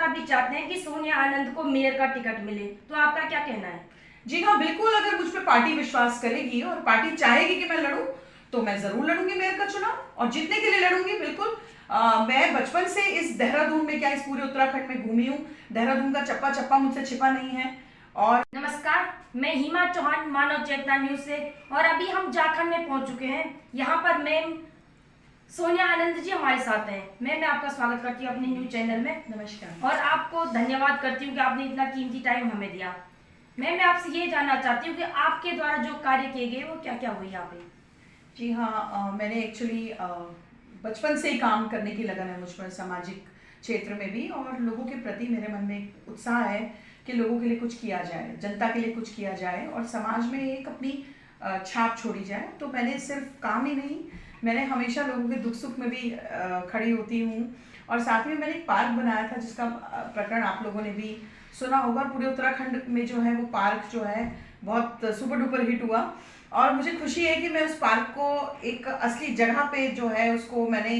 भी चाहते हैं कि सोनिया आनंद को मेयर का टिकट मिले, तो आपका क्या कहना है? जी हाँ, बिल्कुल। अगर मुझ पे पार्टी विश्वास करेगी और पार्टी चाहेगी कि मैं लड़ूं, तो मैं जरूर लड़ूंगी मेयर का चुनाव, और जीतने के लिए लड़ूंगी बिल्कुल। मैं बचपन से इस देहरादून में, क्या इस पूरे उत्तराखंड में घूमी हूँ। देहरादून का चप्पा चप्पा मुझसे छिपा नहीं है। और नमस्कार, मैं हिमा चौहान मानव चेतना न्यूज से, और अभी हम झारखंड में पहुंच चुके हैं। यहाँ पर मैम सोनिया आनंद जी हमारे साथ हैं। मैं आपका स्वागत करती हूँ अपने न्यूज चैनल में। नमस्कार। और आपको धन्यवाद करती हूँ कि आपने इतना कीमती टाइम हमें दिया। मैं आपसे ये जानना चाहती हूँ कि आपके द्वारा जो कार्य किए गए वो क्या क्या हुए यहाँ पे? जी हाँ, मैंने एक्चुअली बचपन से ही काम करने की लगन है मुझ पर, सामाजिक क्षेत्र में भी, और लोगों के प्रति मेरे मन में एक उत्साह है कि लोगों के लिए कुछ किया जाए, जनता के लिए कुछ किया जाए और समाज में एक अपनी छाप छोड़ी जाए। तो मैंने सिर्फ काम ही नहीं, मैंने हमेशा लोगों के दुख सुख में भी खड़ी होती हूँ। और साथ में मैंने एक पार्क बनाया था जिसका प्रकरण आप लोगों ने भी सुना होगा। पूरे उत्तराखंड में जो है वो पार्क जो है बहुत सुपर डुपर हिट हुआ। और मुझे खुशी है कि मैं उस पार्क को एक असली जगह पे जो है उसको मैंने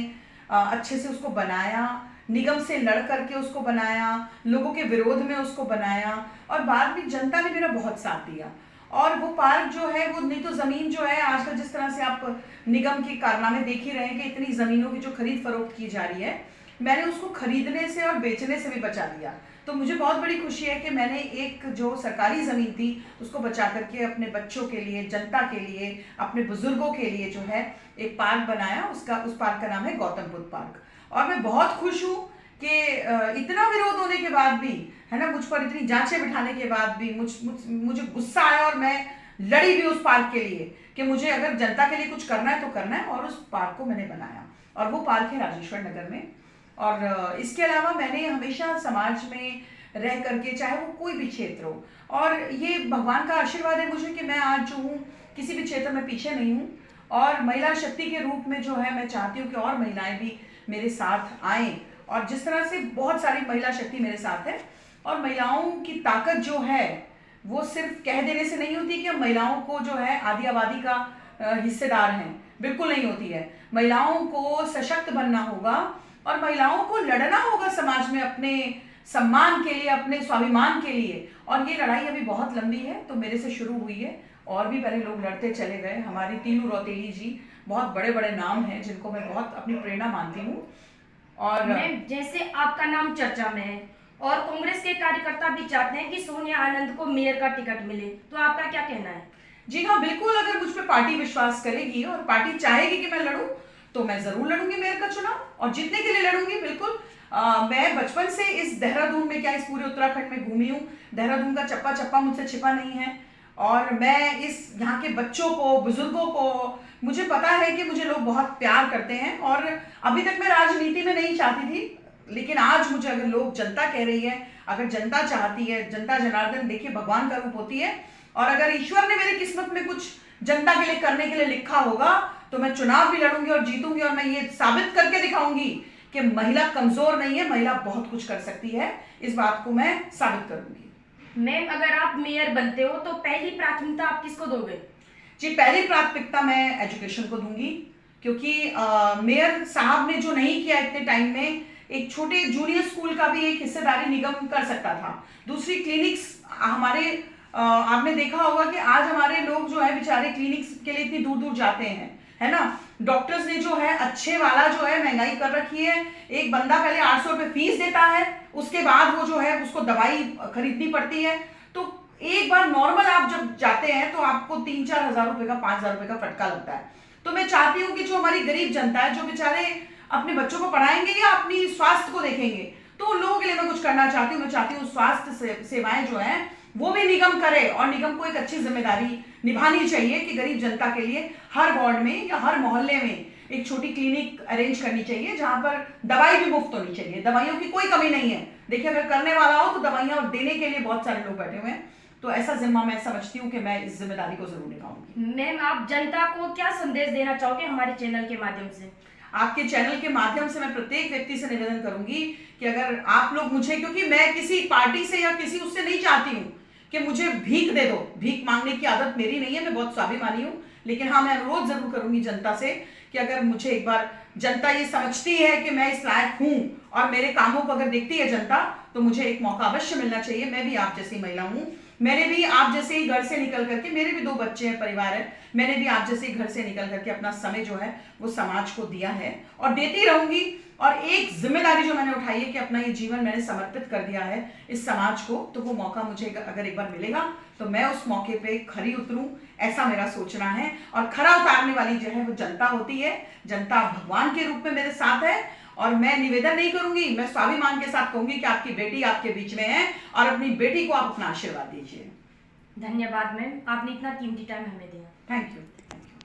अच्छे से उसको बनाया, निगम से लड़ करके उसको बनाया, लोगों के विरोध में उसको बनाया, और बाद में जनता ने मेरा बहुत साथ दिया। और वो पार्क जो है वो, नहीं तो जमीन जो है आजकल जिस तरह से आप निगम के कारनामे देख ही रहे हैं कि इतनी जमीनों की जो खरीद फरोख्त की जा रही है, मैंने उसको खरीदने से और बेचने से भी बचा दिया। तो मुझे बहुत बड़ी खुशी है कि मैंने एक जो सरकारी ज़मीन थी उसको बचा करके अपने बच्चों के लिए, जनता के लिए, अपने बुजुर्गों के लिए जो है एक पार्क बनाया। उस पार्क का नाम है गौतम बुद्ध पार्क। और मैं बहुत खुश हूँ कि इतना विरोध होने के बाद भी, है ना, मुझ पर इतनी जांचें बिठाने के बाद भी मुझे गुस्सा आया और मैं लड़ी भी उस पार्क के लिए कि मुझे अगर जनता के लिए कुछ करना है तो करना है, और उस पार्क को मैंने बनाया। और वो पार्क है राजेश्वर नगर में। और इसके अलावा मैंने हमेशा समाज में रह करके, चाहे वो कोई भी क्षेत्र हो, और ये भगवान का आशीर्वाद है मुझे कि मैं आज जो हूँ किसी भी क्षेत्र में पीछे नहीं हूँ। और महिला शक्ति के रूप में जो है मैं चाहती हूँ कि और महिलाएं भी मेरे साथ आएं। और जिस तरह से बहुत सारी महिला शक्ति मेरे साथ है, और महिलाओं की ताकत जो है वो सिर्फ कह देने से नहीं होती कि हम महिलाओं को जो है आधी आबादी का हिस्सेदार हैं, बिल्कुल नहीं होती है। महिलाओं को सशक्त बनना होगा और महिलाओं को लड़ना होगा समाज में अपने सम्मान के लिए, अपने स्वाभिमान के लिए। और ये लड़ाई अभी बहुत लंबी है, तो मेरे से शुरू हुई है, और भी पहले लोग लड़ते चले गए। हमारी तीनू रौतेली जी बहुत बड़े बड़े नाम हैं जिनको मैं बहुत अपनी प्रेरणा मानती हूँ। और मैम, जैसे आपका नाम चर्चा में है और कांग्रेस के कार्यकर्ता भी चाहते हैं कि सोनिया आनंद को मेयर का टिकट मिले, तो आपका क्या कहना है? जी हाँ, बिल्कुल। अगर मुझ पे पार्टी विश्वास करेगी और पार्टी चाहेगी कि मैं लड़ूं, तो मैं जरूर लड़ूंगी मेयर का चुनाव, और जीतने के लिए लड़ूंगी बिल्कुल। मैं बचपन से इस देहरादून में, क्या इस पूरे उत्तराखंड में घूमी हूँ। देहरादून का चप्पा चप्पा मुझसे छिपा नहीं है। और मैं इस यहाँ के बच्चों को, बुजुर्गों को, मुझे पता है कि मुझे लोग बहुत प्यार करते हैं। और अभी तक मैं राजनीति में नहीं चाहती थी, लेकिन आज मुझे अगर लोग, जनता कह रही है, अगर जनता चाहती है, जनता जनार्दन देखिए भगवान का रूप होती है, और अगर ईश्वर ने मेरी किस्मत में कुछ जनता के लिए करने के लिए लिखा होगा, तो मैं चुनाव भी लड़ूंगी और जीतूंगी। और मैं ये साबित करके दिखाऊंगी कि महिला कमजोर नहीं है, महिला बहुत कुछ कर सकती है। इस बात को मैं साबित करूंगी। मैम, अगर आप मेयर बनते हो तो पहली प्राथमिकता आप किसको दोगे? जी, पहली प्राथमिकता मैं एजुकेशन को दूंगी, क्योंकि मेयर साहब ने जो नहीं किया इतने टाइम में, एक छोटे जूनियर स्कूल का भी एक हिस्सेदारी निगम कर सकता था। दूसरी, क्लिनिक्स हमारे, आपने देखा होगा कि आज हमारे लोग जो है बेचारे क्लिनिक्स के लिए इतनी दूर दूर जाते हैं, है ना। डॉक्टर्स ने जो है अच्छे वाला जो है महंगाई कर रखी है। एक बंदा पहले 800 रुपये फीस देता है, उसके बाद वो जो है उसको दवाई खरीदनी पड़ती है। तो एक बार नॉर्मल आप जब जाते हैं तो आपको 3-4 हजार रुपए का, 5,000 रुपए का फटका लगता है। तो मैं चाहती हूँ कि जो हमारी गरीब जनता है, जो बेचारे अपने बच्चों को पढ़ाएंगे या अपनी स्वास्थ्य को देखेंगे, तो उन लोगों के लिए मैं कुछ करना चाहती हूँ। मैं चाहती हूँ स्वास्थ्य सेवाएं जो है वो भी निगम करे, और निगम को एक अच्छी जिम्मेदारी निभानी चाहिए कि गरीब जनता के लिए हर वार्ड में या हर मोहल्ले में एक छोटी क्लिनिक अरेंज करनी चाहिए, जहां पर दवाई भी मुफ्त होनी चाहिए। दवाइयों की कोई कमी नहीं है। देखिए, अगर करने वाला हो तो दवाइयां देने के लिए बहुत सारे लोग बैठे हुए हैं। तो ऐसा जिम्मा मैं समझती हूँ कि मैं इस जिम्मेदारी को जरूर निभाऊंगी। मैम, आप जनता को क्या संदेश देना चाहोगे हमारे चैनल के माध्यम से? आपके चैनल के माध्यम से मैं प्रत्येक व्यक्ति से निवेदन करूंगी कि अगर आप लोग मुझे, क्योंकि मैं किसी पार्टी से या किसी उससे नहीं चाहती हूँ कि मुझे भीख दे दो, भीख मांगने की आदत मेरी नहीं है, मैं बहुत स्वाभिमानी हूँ। लेकिन हाँ, मैं अनुरोध जरूर करूंगी जनता से कि अगर मुझे एक बार जनता ये समझती है कि मैं इस लायक हूं और मेरे कामों को अगर देखती है जनता, तो मुझे एक मौका अवश्य मिलना चाहिए। मैं भी आप जैसी महिला हूं, मैंने भी आप जैसे ही घर से निकल करके, मेरे भी 2 बच्चे हैं, परिवार है, मैंने भी आप जैसे ही घर से निकल करके अपना समय जो है वो समाज को दिया है और देती रहूंगी। और एक जिम्मेदारी जो मैंने उठाई है कि अपना ये जीवन मैंने समर्पित कर दिया है इस समाज को, तो वो मौका मुझे अगर एक बार मिलेगा तो मैं उस मौके पे खरी उतरूं, ऐसा मेरा सोचना है। और खरा उतारने वाली जो है वो जनता होती है। जनता भगवान के रूप में मेरे साथ है और मैं निवेदन नहीं करूंगी, मैं स्वाभिमान के साथ कहूंगी कि आपकी बेटी आपके बीच में है और अपनी बेटी को आप अपना आशीर्वाद दीजिए। धन्यवाद मैम, आपने इतना कीमती टाइम हमें दिया। Thank you.